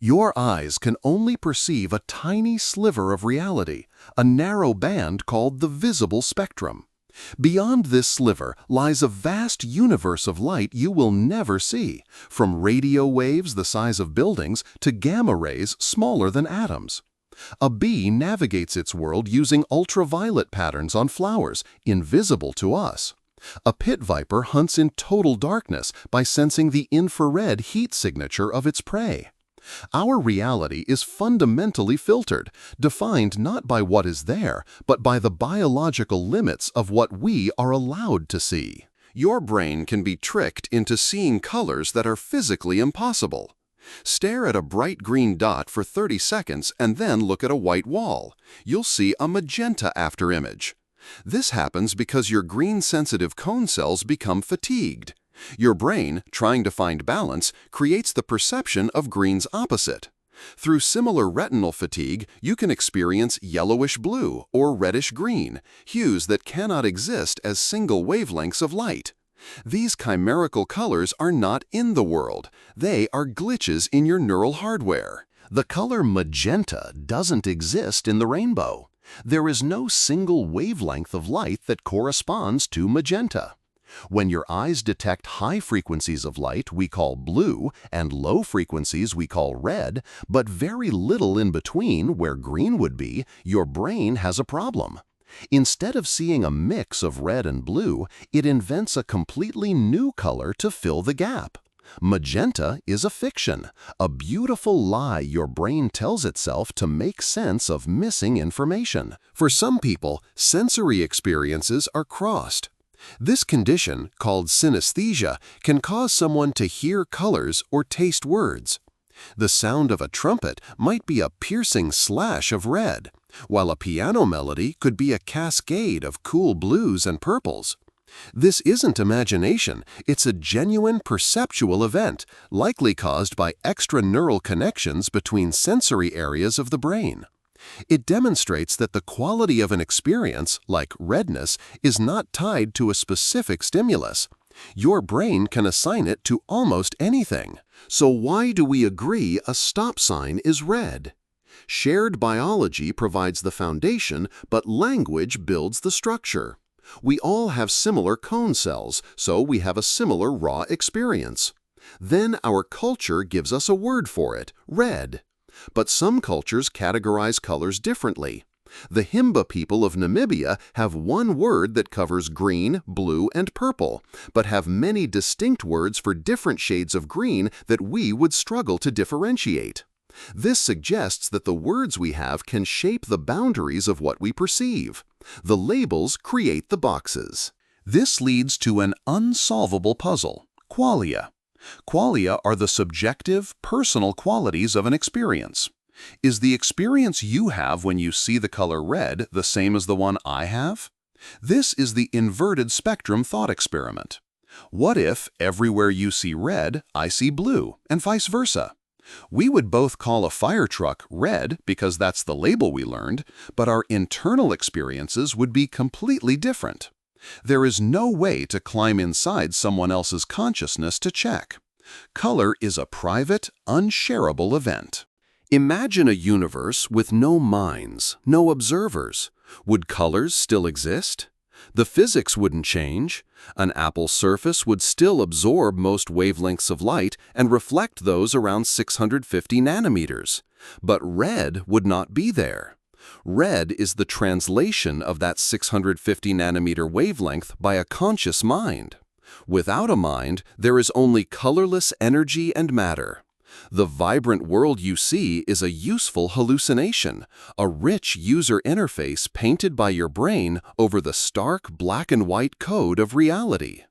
Your eyes can only perceive a tiny sliver of reality, a narrow band called the visible spectrum. Beyond this sliver lies a vast universe of light you will never see, from radio waves the size of buildings to gamma rays smaller than atoms. A bee navigates its world using ultraviolet patterns on flowers, invisible to us. A pit viper hunts in total darkness by sensing the infrared heat signature of its prey. Our reality is fundamentally filtered, defined not by what is there, but by the biological limits of what we are allowed to see. Your brain can be tricked into seeing colors that are physically impossible. Stare at a bright green dot for 30 seconds and then look at a white wall. You'll see a magenta afterimage. This happens because your green-sensitive cone cells become fatigued. Your brain, trying to find balance, creates the perception of green's opposite. Through similar retinal fatigue, you can experience yellowish blue or reddish green, hues that cannot exist as single wavelengths of light. These chimerical colors are not in the world. They are glitches in your neural hardware. The color magenta doesn't exist in the rainbow. There is no single wavelength of light that corresponds to magenta. When your eyes detect high frequencies of light we call blue and low frequencies we call red, but very little in between where green would be, your brain has a problem. Instead of seeing a mix of red and blue, it invents a completely new color to fill the gap. Magenta is a fiction, a beautiful lie your brain tells itself to make sense of missing information. For some people, sensory experiences are crossed. This condition, called synesthesia, can cause someone to hear colors or taste words. The sound of a trumpet might be a piercing slash of red, while a piano melody could be a cascade of cool blues and purples. This isn't imagination, it's a genuine perceptual event, likely caused by extra neural connections between sensory areas of the brain. It demonstrates that the quality of an experience, like redness, is not tied to a specific stimulus. Your brain can assign it to almost anything. So why do we agree a stop sign is red? Shared biology provides the foundation, but language builds the structure. We all have similar cone cells, so we have a similar raw experience. Then our culture gives us a word for it, red. But some cultures categorize colors differently. The Himba people of Namibia have one word that covers green, blue, and purple, but have many distinct words for different shades of green that we would struggle to differentiate. This suggests that the words we have can shape the boundaries of what we perceive. The labels create the boxes. This leads to an unsolvable puzzle, qualia. Qualia are the subjective, personal qualities of an experience. Is the experience you have when you see the color red the same as the one I have? This is the inverted spectrum thought experiment. What if everywhere you see red, I see blue, and vice versa? We would both call a fire truck red because that's the label we learned, but our internal experiences would be completely different. There is no way to climb inside someone else's consciousness to check. Color is a private, unshareable event. Imagine a universe with no minds, no observers. Would colors still exist? The physics wouldn't change. An apple's surface would still absorb most wavelengths of light and reflect those around 650 nanometers. But red would not be there. Red is the translation of that 650 nanometer wavelength by a conscious mind. Without a mind, there is only colorless energy and matter. The vibrant world you see is a useful hallucination, a rich user interface painted by your brain over the stark black and white code of reality.